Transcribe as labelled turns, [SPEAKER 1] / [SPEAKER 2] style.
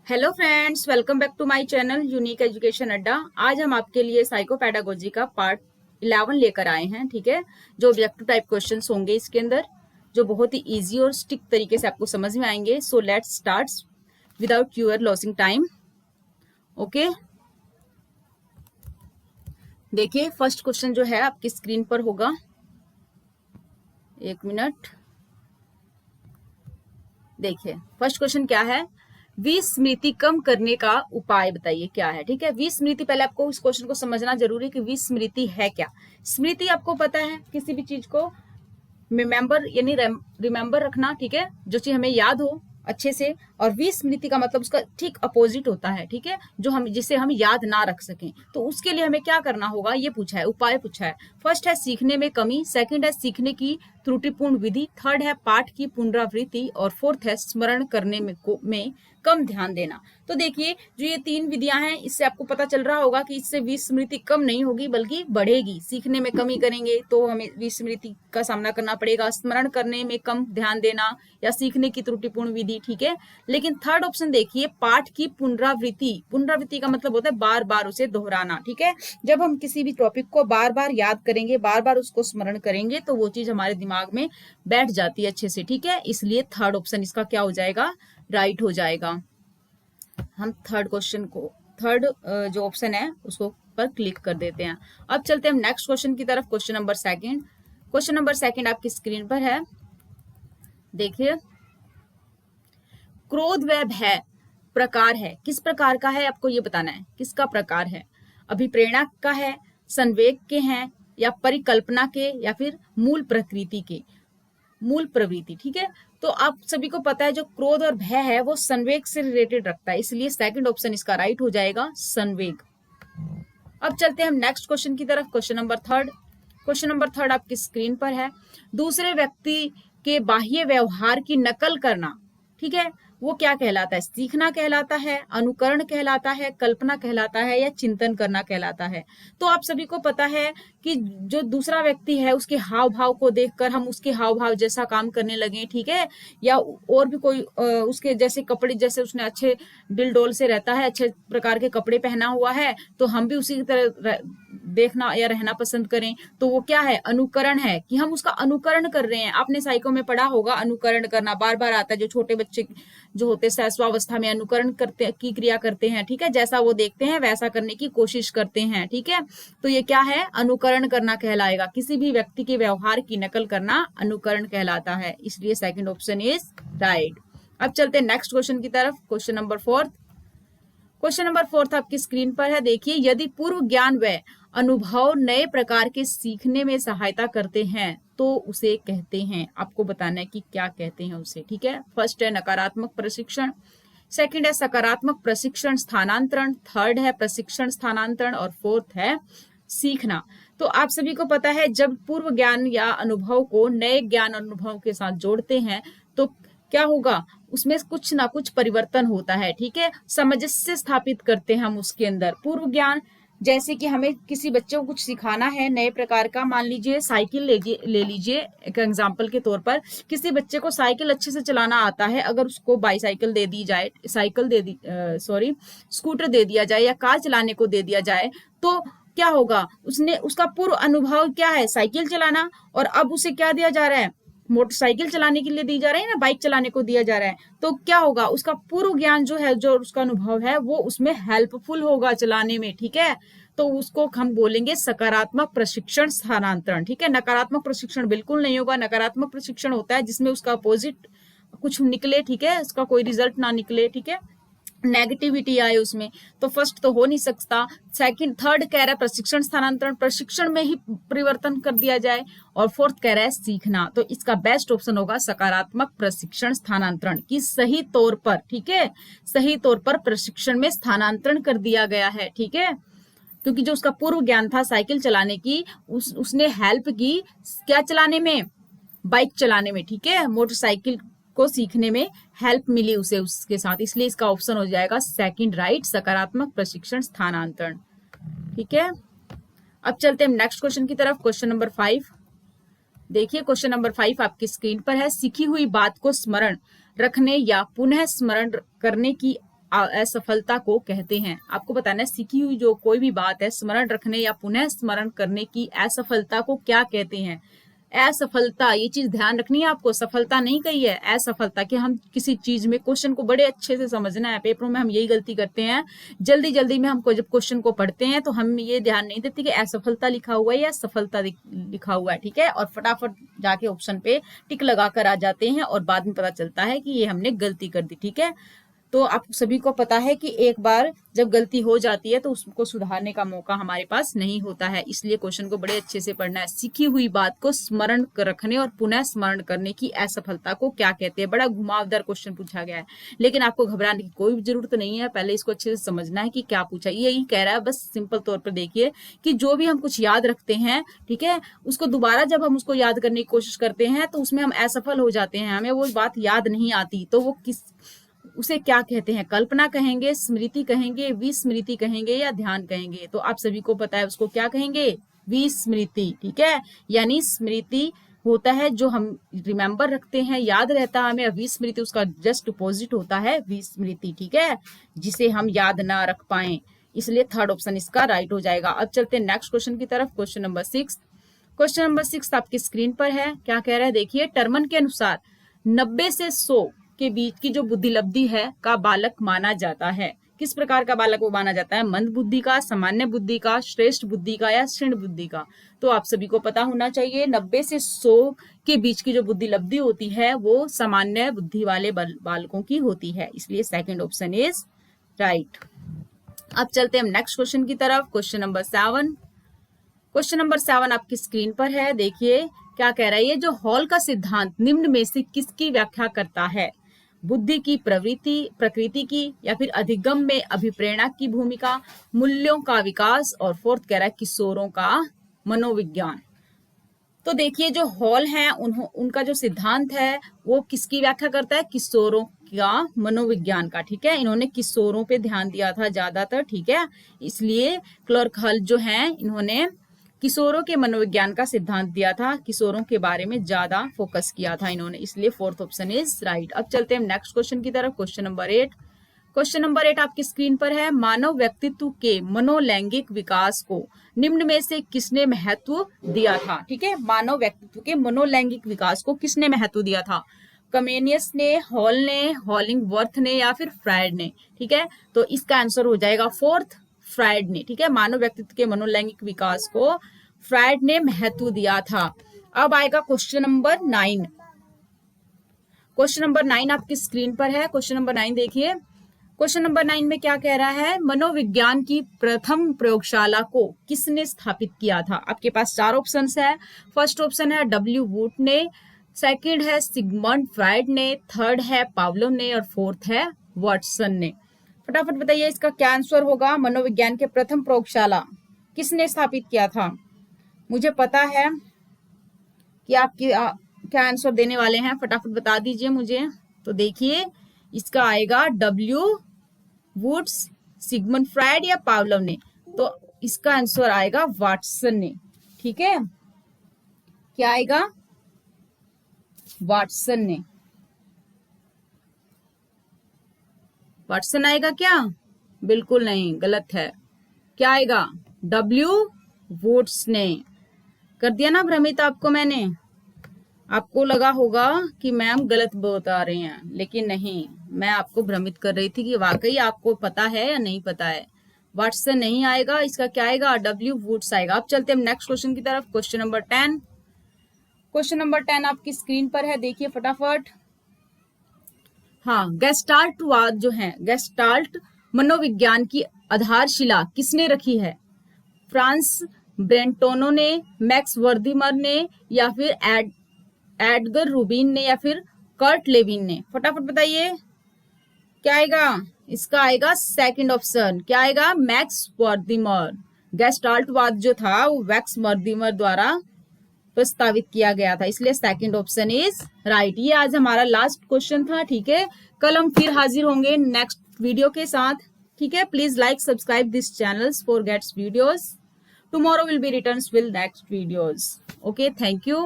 [SPEAKER 1] Hello friends, welcome back to my channel unique education Adda. आज हम आपके लिए साइकोपेडागोजी का पार्ट 11 लेकर आए हैं। ठीक है, जो ऑब्जेक्टिव टाइप क्वेश्चंस होंगे इसके अंदर, जो बहुत ही इजी और स्टिक तरीके से आपको समझ में आएंगे। So let's start without your losing time. Okay, देखिए फर्स्ट क्वेश्चन जो है आपकी स्क्रीन पर होगा। एक मिनट, देखिए फर्स्ट क्वेश्चन क्या है। विस्मृति कम करने का उपाय बताइए क्या है। ठीक है, विस्मृति, पहले आपको इस क्वेश्चन को समझना जरूरी है कि विस्मृति है क्या। स्मृति आपको पता है, किसी भी चीज को रिमेम्बर यानी रिमेम्बर रखना। ठीक है, जो चीज हमें याद हो अच्छे से। और विस्मृति का मतलब उसका ठीक अपोजिट होता है। ठीक है, जो हम जिसे हम याद ना रख सकें, तो उसके लिए हमें क्या करना होगा ये पूछा है, उपाय पूछा है। फर्स्ट है सीखने में कमी, सेकंड है सीखने की त्रुटिपूर्ण विधि, थर्ड है पाठ की पुनरावृत्ति और फोर्थ है स्मरण करने में कम ध्यान देना। तो देखिए जो ये तीन विधियां हैं, इससे आपको पता चल रहा होगा कि इससे विस्मृति कम नहीं होगी बल्कि बढ़ेगी। सीखने में कमी करेंगे तो हमें विस्मृति का सामना करना पड़ेगा, स्मरण करने में कम ध्यान देना या सीखने की त्रुटिपूर्ण विधि। ठीक है, लेकिन थर्ड ऑप्शन देखिए, पाठ की पुनरावृत्ति। पुनरावृत्ति का मतलब होता है बार बार उसे दोहराना। ठीक है, जब हम किसी भी टॉपिक को बार बार याद करेंगे, बार बार उसको स्मरण करेंगे, तो वो चीज हमारे दिमाग में बैठ जाती है अच्छे से। ठीक है, इसलिए थर्ड ऑप्शन इसका क्या हो जाएगा, राइट हो जाएगा। हम थर्ड क्वेश्चन को, थर्ड जो ऑप्शन है उसको पर क्लिक कर देते हैं। अब चलते हैं नेक्स्ट क्वेश्चन की तरफ। Question number second, question number second आपकी स्क्रीन पर है। देखिए, क्रोध व भय प्रकार है, किस प्रकार का है आपको ये बताना है, किसका प्रकार है। अभिप्रेरणा का है, संवेग के हैं, या परिकल्पना के, या फिर मूल प्रकृति के, मूल प्रवृत्ति। ठीक है, तो आप सभी को पता है जो क्रोध और भय है वो संवेग से रिलेटेड रखता है, इसलिए सेकंड ऑप्शन इसका राइट हो जाएगा, संवेग। अब चलते हैं हम नेक्स्ट क्वेश्चन की तरफ। Question number third, question number third आपकी स्क्रीन पर है। दूसरे व्यक्ति के बाह्य व्यवहार की नकल करना, ठीक है, वो क्या कहलाता है, सीखना कहलाता है, अनुकरण कहलाता है, कल्पना कहलाता है, या चिंतन करना कहलाता है। तो आप सभी को पता है कि जो दूसरा व्यक्ति है उसके हाव भाव को देखकर हम उसके हाव भाव जैसा काम करने लगे। ठीक है, या और भी कोई उसके जैसे कपड़े, जैसे उसने अच्छे डिल डोल से रहता है, अच्छे प्रकार के कपड़े पहना हुआ है, तो हम भी उसी की तरह देखना या रहना पसंद करें, तो वो क्या है, अनुकरण है, कि हम उसका अनुकरण कर रहे हैं। आपने साइको में पढ़ा होगा, अनुकरण करना बार बार आता है। जो छोटे बच्चे जो होते हैं सहस्वावस्था में अनुकरण करते की क्रिया करते हैं। ठीक है, जैसा वो देखते हैं वैसा करने की कोशिश करते हैं। ठीक है, तो ये क्या है, अनुकरण करना कहलाएगा। किसी भी व्यक्ति के व्यवहार की नकल करना अनुकरण कहलाता है, इसलिए सेकंड ऑप्शन इज राइट। अब चलते हैं नेक्स्ट क्वेश्चन की तरफ। Question number fourth, question number fourth आपकी स्क्रीन पर है। देखिए, यदि पूर्व ज्ञान व अनुभव नए प्रकार के सीखने में सहायता करते हैं तो उसे कहते हैं, आपको बताना है कि क्या कहते हैं उसे। ठीक है, फर्स्ट है नकारात्मक प्रशिक्षण, सेकंड है सकारात्मक प्रशिक्षण स्थानांतरण, थर्ड है प्रशिक्षण स्थानांतरण, और फोर्थ है सीखना। तो आप सभी को पता है, जब पूर्व ज्ञान या अनुभव को नए ज्ञान अनुभव के साथ जोड़ते हैं तो क्या होगा, उसमें कुछ ना कुछ परिवर्तन होता है। ठीक है, सामंजस्य स्थापित करते हैं हम उसके अंदर। पूर्व ज्ञान, जैसे कि हमें किसी बच्चे को कुछ सिखाना है नए प्रकार का, मान लीजिए साइकिल ले लीजिए एक एग्जांपल के तौर पर। किसी बच्चे को साइकिल अच्छे से चलाना आता है, अगर उसको बाईसाइकिल दे दी जाए, साइकिल दे दी स्कूटर दे दिया जाए, या कार चलाने को दे दिया जाए, तो क्या होगा, उसने उसका पूर्व अनुभव क्या है, साइकिल चलाना, और अब उसे क्या दिया जा रहा है, मोटरसाइकिल चलाने के लिए दी जा रही है ना, बाइक चलाने को दिया जा रहा है। तो क्या होगा, उसका पूर्व ज्ञान जो है, जो उसका अनुभव है, वो उसमें हेल्पफुल होगा चलाने में। ठीक है, तो उसको हम बोलेंगे सकारात्मक प्रशिक्षण स्थानांतरण। ठीक है, नकारात्मक प्रशिक्षण बिल्कुल नहीं होगा। नकारात्मक प्रशिक्षण होता है जिसमें उसका अपोजिट कुछ निकले। ठीक है, उसका कोई रिजल्ट ना निकले। ठीक है, नेगेटिविटी आए उसमें, तो फर्स्ट तो हो नहीं सकता। सेकंड, थर्ड कह रहा है प्रशिक्षण स्थानांतरण, प्रशिक्षण में ही परिवर्तन कर दिया जाए, और फोर्थ कह रहा है सीखना। तो इसका बेस्ट ऑप्शन होगा सकारात्मक प्रशिक्षण स्थानांतरण, की सही तौर पर, ठीक है, सही तौर पर प्रशिक्षण में स्थानांतरण कर दिया गया है। ठीक है, क्योंकि जो उसका पूर्व ज्ञान था साइकिल चलाने की, उसने हेल्प की क्या चलाने में, बाइक चलाने में। ठीक है, मोटरसाइकिल को सीखने में हेल्प मिली उसे उसके साथ, इसलिए इसका ऑप्शन हो जाएगा सेकंड राइट, सकारात्मक प्रशिक्षण स्थानांतरण। ठीक है, अब चलते हैं नेक्स्ट क्वेश्चन की तरफ। क्वेश्चन नंबर 5, देखिए क्वेश्चन नंबर 5 आपकी स्क्रीन पर है। सीखी हुई बात को स्मरण रखने या पुनः स्मरण करने की असफलता को कहते हैं? आपको बताना है सीखी हुई जो कोई भी बात है स्मरण रखने या पुनः स्मरण करने की असफलता को क्या कहते हैं? असफलता, ये चीज ध्यान रखनी है आपको, सफलता नहीं कही है, असफलता। कि हम किसी चीज में क्वेश्चन को बड़े अच्छे से समझना है। पेपरों में हम यही गलती करते हैं, जल्दी जल्दी में हमको जब क्वेश्चन को पढ़ते हैं तो हम ये ध्यान नहीं देते कि असफलता लिखा हुआ है या सफलता लिखा हुआ है, ठीक है, और फटाफट जाके ऑप्शन पे टिक लगा कर आ जाते हैं और बाद में पता चलता है कि ये हमने गलती कर दी, ठीक है। तो आप सभी को पता है कि एक बार जब गलती हो जाती है तो उसको सुधारने का मौका हमारे पास नहीं होता है, इसलिए क्वेश्चन को बड़े अच्छे से पढ़ना है। सीखी हुई बात को स्मरण रखने और पुनः स्मरण करने की असफलता को क्या कहते हैं? बड़ा घुमावदार क्वेश्चन पूछा गया है, लेकिन आपको घबराने की कोई जरूरत नहीं है। पहले इसको अच्छे से समझना है कि क्या पूछा। यही कह रहा है, बस सिंपल तौर पर देखिए कि जो भी हम कुछ याद रखते हैं, ठीक है, उसको दोबारा जब हम उसको याद करने की कोशिश करते हैं तो उसमें हम असफल हो जाते हैं, हमें वो बात याद नहीं आती, तो वो उसे क्या कहते हैं? कल्पना कहेंगे, स्मृति कहेंगे, विस्मृति कहेंगे या ध्यान कहेंगे? तो आप सभी को पता है उसको क्या कहेंगे? विस्मृति, ठीक है। यानी स्मृति होता है जो हम रिमेम्बर रखते हैं, याद रहता है हमें। विस्मृति उसका जस्ट अपोजिट होता है विस्मृति, ठीक है, जिसे हम याद ना रख पाए। इसलिए थर्ड ऑप्शन इसका राइट हो जाएगा। अब चलते हैं नेक्स्ट क्वेश्चन की तरफ। Question number 6। क्वेश्चन नंबर 6 आपकी स्क्रीन पर है। क्या कह रहा है देखिए, टर्मन के अनुसार 90 से 100 के बीच की जो बुद्धिलब्धि है का बालक माना जाता है। किस प्रकार का बालक वो माना जाता है? मंद बुद्धि का, सामान्य बुद्धि का, श्रेष्ठ बुद्धि का या क्षीण बुद्धि का? तो आप सभी को पता होना चाहिए 90 से 100 के बीच की जो बुद्धिलब्धि होती है वो सामान्य बुद्धि वाले बालकों की होती है, इसलिए सेकंड ऑप्शन इज राइट। अब चलते हैं नेक्स्ट क्वेश्चन की तरफ। Question number 7। क्वेश्चन नंबर 7 आपकी स्क्रीन पर है। देखिए क्या कह रहा है, ये जो हॉल का सिद्धांत निम्न में से किसकी व्याख्या करता है? बुद्धि की प्रकृति की, या फिर अधिगम में अभिप्रेरणा की भूमिका, मूल्यों का विकास, और फोर्थ कह रहा है किशोरों का मनोविज्ञान। तो देखिए जो हॉल है उनका जो सिद्धांत है वो किसकी व्याख्या करता है? किशोरों का मनोविज्ञान का, ठीक है। इन्होंने किशोरों पे ध्यान दिया था ज्यादातर, ठीक है, इसलिए क्लर्क हल जो है इन्होंने किशोरों के मनोविज्ञान का सिद्धांत दिया था, किशोरों के बारे में ज्यादा फोकस किया था इन्होंने, इसलिए फोर्थ ऑप्शन इज राइट। अब चलते हैं नेक्स्ट क्वेश्चन की तरफ। Question number 8। क्वेश्चन नंबर 8 आपकी स्क्रीन पर है। मानव व्यक्तित्व के मनोलैंगिक विकास को निम्न में से किसने महत्व दिया था? ठीक है, मानव व्यक्तित्व के मनोलैंगिक विकास को किसने महत्व दिया था? कमेनियस ने, हॉल ने, हॉलिंगवर्थ ने या फिर फ्रायड ने? ठीक है, तो इसका आंसर हो जाएगा फोर्थ, फ्रायड ने। ठीक है, मानव व्यक्तित्व के मनोलैंगिक विकास को फ्रायड ने महत्व दिया था। अब आएगा क्वेश्चन नंबर 9। क्वेश्चन नंबर 9 आपकी स्क्रीन पर है। क्वेश्चन नंबर 9 देखिए। क्वेश्चन नंबर 9 में क्या कह रहा है? मनोविज्ञान की प्रथम प्रयोगशाला को किसने स्थापित किया था? आपके पास 4 ऑप्शंस है। फर्स्ट ऑप्शन है डब्ल्यू वुड ने, सेकंड है सिगमंड फ्रायड ने, थर्ड है पावलोव ने, और फोर्थ है वाटसन ने। फटाफट बताइए इसका क्या आंसर होगा। मनोविज्ञान के प्रथम प्रयोगशाला किसने स्थापित किया था? मुझे पता है कि आप क्या आंसर देने वाले हैं, फटाफट बता दीजिए मुझे। तो देखिए इसका आएगा डब्ल्यू वुड्स, सिगमंड फ्रायड या पावलोव ने। तो इसका आंसर आएगा वाटसन ने। ठीक है, क्या आएगा? वाटसन ने। वाटसन आएगा क्या? बिल्कुल नहीं, गलत है। क्या आएगा? डब्ल्यू वुड्स ने। कर दिया ना भ्रमित आपको मैंने। आपको लगा होगा कि मैम गलत बता रहे हैं, लेकिन नहीं, मैं आपको भ्रमित कर रही थी कि वाकई आपको पता है या नहीं पता है। वाटसन नहीं आएगा, इसका क्या आएगा? डब्ल्यू वुड्स आएगा। अब चलते हैं नेक्स्ट क्वेश्चन की तरफ। Question number 10। क्वेश्चन नंबर 10 आपकी स्क्रीन पर है, देखिए फटाफट। हाँ, गेस्टाल्टवाद जो है, गेस्टाल्ट मनोविज्ञान की आधारशिला किसने रखी है? फ्रांस ब्रेंटोनो ने, मैक्स वर्दीमर ने, या फिर एडगर रूबिन ने, या फिर कर्ट लेविन ने? फटाफट बताइए क्या आएगा? इसका आएगा सेकंड ऑप्शन। क्या आएगा? मैक्स वर्दीमर। गेस्टाल्टवाद जो था वो मैक्स वर्दीमर द्वारा प्रस्तावित किया गया था, इसलिए सेकंड ऑप्शन इज राइट। ये आज हमारा लास्ट क्वेश्चन था। ठीक है, कल हम फिर हाजिर होंगे नेक्स्ट वीडियो के साथ। ठीक है, please like subscribe this channels for gets videos. Tomorrow will be returns with next videos. Okay, thank you.